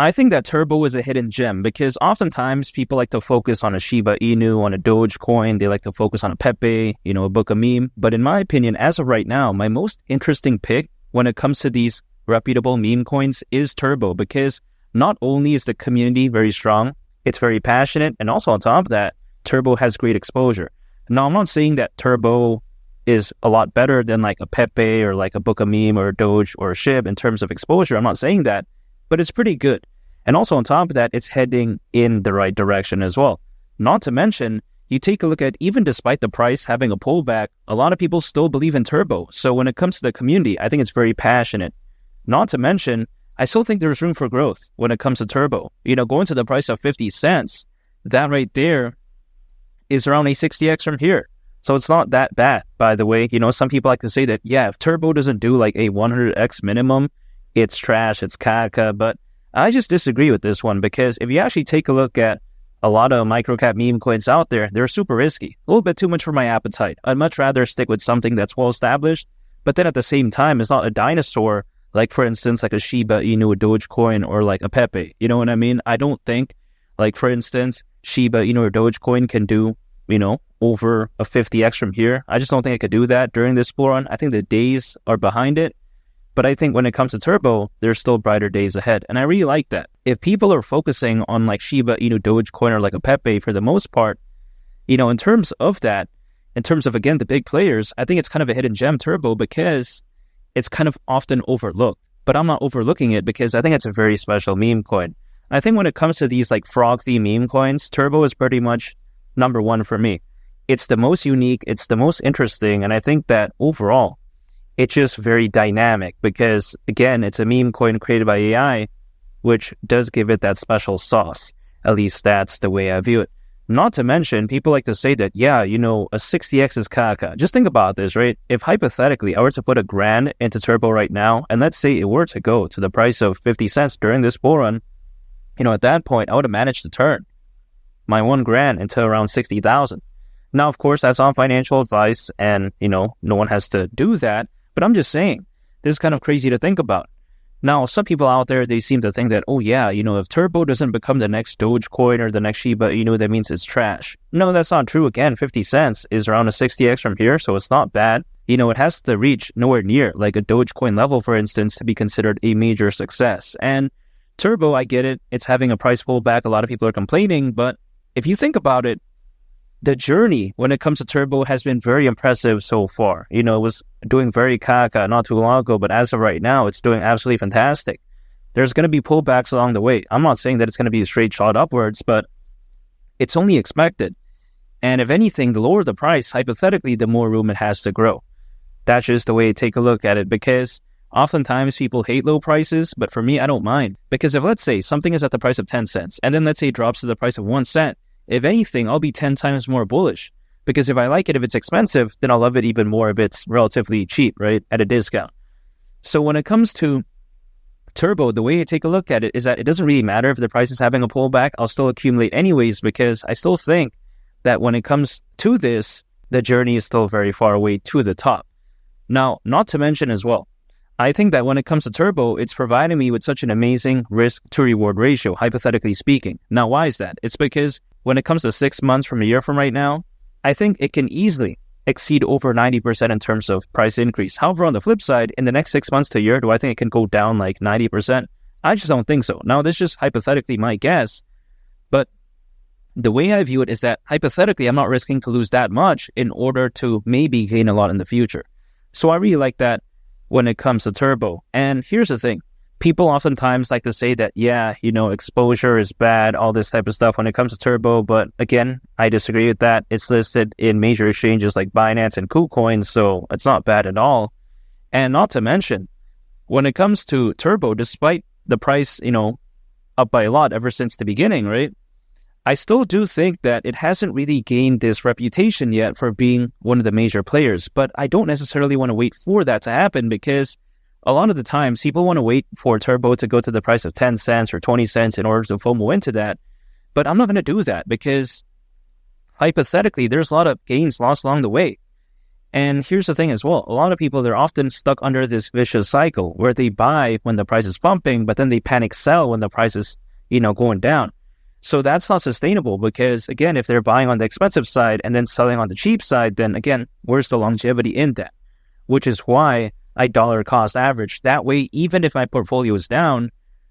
I think that Turbo is a hidden gem because oftentimes people like to focus on a Shiba Inu, on a Dogecoin. They like to focus on a Pepe, a book of meme. But in my opinion, as of right now, my most interesting pick when it comes to these reputable meme coins is Turbo, because not only is the community very strong, it's very passionate, and also on top of that, Turbo has great exposure. Now, I'm not saying that Turbo is a lot better than like a Pepe or like a book of meme or a Doge or a SHIB in terms of exposure. I'm not saying that, but it's pretty good. And also on top of that, it's heading in the right direction as well. Not to mention, you take a look at, even despite the price having a pullback, a lot of people still believe in Turbo. So when it comes to the community, I think it's very passionate. Not to mention, I still think there's room for growth when it comes to Turbo. Going to the price of 50 cents, that right there is around a 60x from here. So it's not that bad, by the way. Some people like to say that, yeah, if Turbo doesn't do like a 100x minimum, it's trash, it's caca. But I just disagree with this one, because if you actually take a look at a lot of microcap meme coins out there, they're super risky. A little bit too much for my appetite. I'd much rather stick with something that's well established, but then at the same time, it's not a dinosaur, like for instance, like a Shiba Inu, a Dogecoin, or like a Pepe. You know what I mean? I don't think, like for instance, Shiba Inu or Dogecoin can do, over a 50x from here. I just don't think it could do that during this bull run. I think the days are behind it. But I think when it comes to Turbo, there's still brighter days ahead. And I really like that. If people are focusing on like Shiba Inu, Dogecoin, or like a Pepe for the most part, in terms of that, in terms of, again, the big players, I think it's kind of a hidden gem, Turbo, because it's kind of often overlooked. But I'm not overlooking it because I think it's a very special meme coin. I think when it comes to these like frog-themed meme coins, Turbo is pretty much number one for me. It's the most unique, it's the most interesting, and I think that overall, it's just very dynamic because, again, it's a meme coin created by AI, which does give it that special sauce. At least that's the way I view it. Not to mention, people like to say that, yeah, a 60x is caca. Just think about this, right? If hypothetically I were to put $1,000 into Turbo right now, and let's say it were to go to the price of 50 cents during this bull run, at that point, I would have managed to turn my $1,000 into around 60,000. Now, of course, that's on financial advice, and, no one has to do that. But I'm just saying, this is kind of crazy to think about. Now, some people out there, they seem to think that, oh yeah, if Turbo doesn't become the next Dogecoin or the next Shiba, that means it's trash. No, that's not true. Again, 50 cents is around a 60x from here, so it's not bad. It has to reach nowhere near like a Dogecoin level, for instance, to be considered a major success. And Turbo, I get it. It's having a price pullback. A lot of people are complaining, but if you think about it, the journey when it comes to Turbo has been very impressive so far. It was doing very caca not too long ago, but as of right now, it's doing absolutely fantastic. There's going to be pullbacks along the way. I'm not saying that it's going to be a straight shot upwards, but it's only expected. And if anything, the lower the price, hypothetically, the more room it has to grow. That's just the way to take a look at it, because oftentimes people hate low prices, but for me, I don't mind. Because if, let's say, something is at the price of 10 cents, and then let's say it drops to the price of 1 cent, if anything, I'll be 10 times more bullish. Because if I like it, if it's expensive, then I'll love it even more if it's relatively cheap, right, at a discount. So when it comes to Turbo, the way I take a look at it is that it doesn't really matter if the price is having a pullback. I'll still accumulate anyways, because I still think that when it comes to this, the journey is still very far away to the top. Now, not to mention as well, I think that when it comes to Turbo, it's providing me with such an amazing risk to reward ratio, hypothetically speaking. Now, why is that? It's because when it comes to 6 months from a year from right now, I think it can easily exceed over 90% in terms of price increase. However, on the flip side, in the next 6 months to a year, do I think it can go down like 90%? I just don't think so. Now, this is just hypothetically my guess, but the way I view it is that hypothetically, I'm not risking to lose that much in order to maybe gain a lot in the future. So I really like that when it comes to Turbo. And here's the thing. People oftentimes like to say that, yeah, exposure is bad, all this type of stuff when it comes to Turbo. But again, I disagree with that. It's listed in major exchanges like Binance and KuCoin, so it's not bad at all. And not to mention, when it comes to Turbo, despite the price, up by a lot ever since the beginning, right? I still do think that it hasn't really gained this reputation yet for being one of the major players. But I don't necessarily want to wait for that to happen, because a lot of the times people want to wait for Turbo to go to the price of 10 cents or 20 cents in order to FOMO into that. But I'm not going to do that, because hypothetically, there's a lot of gains lost along the way. And here's the thing as well. A lot of people, they're often stuck under this vicious cycle where they buy when the price is pumping, but then they panic sell when the price is, going down. So that's not sustainable because, again, if they're buying on the expensive side and then selling on the cheap side, then again, where's the longevity in that? Which is why I dollar cost average. That way, even if my portfolio is down,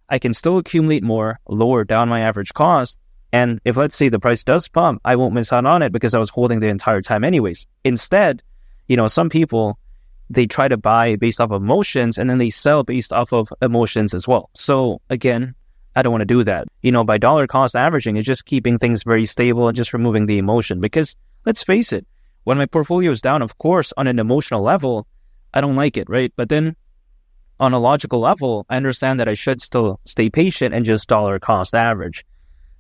I can still accumulate more, lower down my average cost. And if, let's say, the price does pump, I won't miss out on it because I was holding the entire time anyways. Instead, some people, they try to buy based off of emotions and then they sell based off of emotions as well. So again, I don't want to do that. By dollar cost averaging, it's just keeping things very stable and just removing the emotion. Because let's face it, when my portfolio is down, of course, on an emotional level, I don't like it, right? But then on a logical level, I understand that I should still stay patient and just dollar cost average.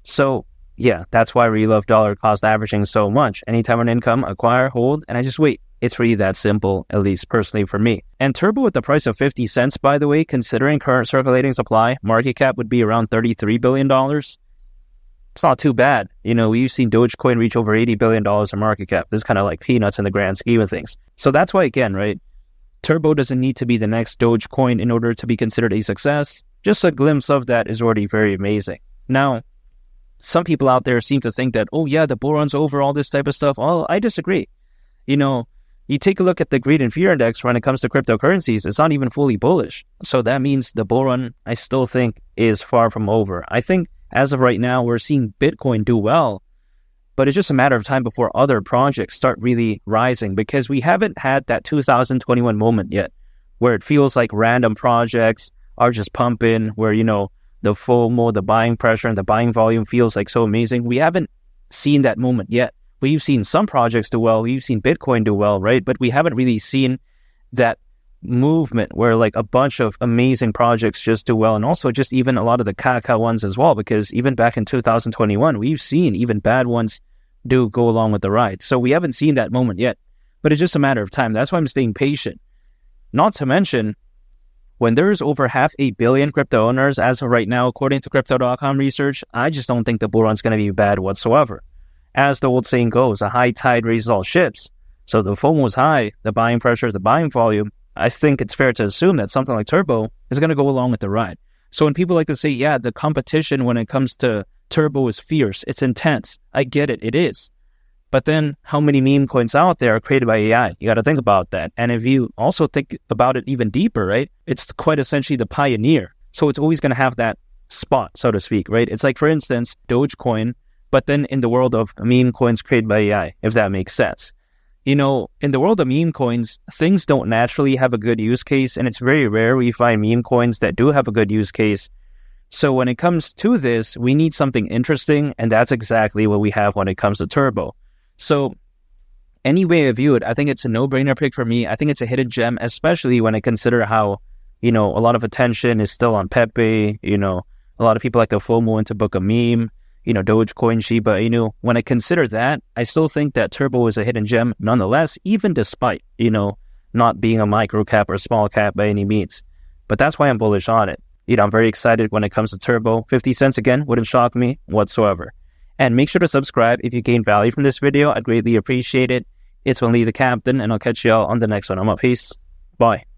So yeah, that's why I really love dollar cost averaging so much. Anytime on income, acquire, hold, and I just wait. It's really that simple, at least personally for me. And Turbo with the price of 50 cents, by the way, considering current circulating supply, market cap would be around $33 billion. It's not too bad. We've seen Dogecoin reach over $80 billion in market cap. This is kind of like peanuts in the grand scheme of things. So that's why, again, right, Turbo doesn't need to be the next Dogecoin in order to be considered a success. Just a glimpse of that is already very amazing. Now, some people out there seem to think that, oh yeah, the bull run's over, all this type of stuff. Well, I disagree. You take a look at the Greed and Fear Index when it comes to cryptocurrencies, it's not even fully bullish. So that means the bull run, I still think, is far from over. I think as of right now, we're seeing Bitcoin do well, but it's just a matter of time before other projects start really rising because we haven't had that 2021 moment yet where it feels like random projects are just pumping, where, the FOMO, the buying pressure and the buying volume feels like so amazing. We haven't seen that moment yet. We've seen some projects do well. We've seen Bitcoin do well, right? But we haven't really seen that movement where like a bunch of amazing projects just do well. And also just even a lot of the caca ones as well, because even back in 2021, we've seen even bad ones do go along with the ride. So we haven't seen that moment yet, but it's just a matter of time. That's why I'm staying patient. Not to mention, when there's over 500 million crypto owners as of right now, according to Crypto.com research, I just don't think the bull run's going to be bad whatsoever. As the old saying goes, a high tide raises all ships. So the FOMO is high, the buying pressure, the buying volume. I think it's fair to assume that something like Turbo is going to go along with the ride. So when people like to say, yeah, the competition when it comes to Turbo is fierce, it's intense. I get it, it is. But then how many meme coins out there are created by AI? You got to think about that. And if you also think about it even deeper, right, it's quite essentially the pioneer. So it's always going to have that spot, so to speak, right? It's like, for instance, Dogecoin, but then in the world of meme coins created by AI, if that makes sense. In the world of meme coins, things don't naturally have a good use case, and it's very rare we find meme coins that do have a good use case. So when it comes to this, we need something interesting, and that's exactly what we have when it comes to Turbo. So any way I view it, I think it's a no-brainer pick for me. I think it's a hidden gem, especially when I consider how, a lot of attention is still on Pepe. A lot of people like to FOMO into book a meme. Dogecoin, Shiba Inu. When I consider that, I still think that Turbo is a hidden gem nonetheless, even despite, not being a micro cap or small cap by any means. But that's why I'm bullish on it. I'm very excited when it comes to Turbo. 50 cents again wouldn't shock me whatsoever. And make sure to subscribe if you gained value from this video. I'd greatly appreciate it. It's only the Captain, and I'll catch y'all on the next one. I'm up. Peace. Bye.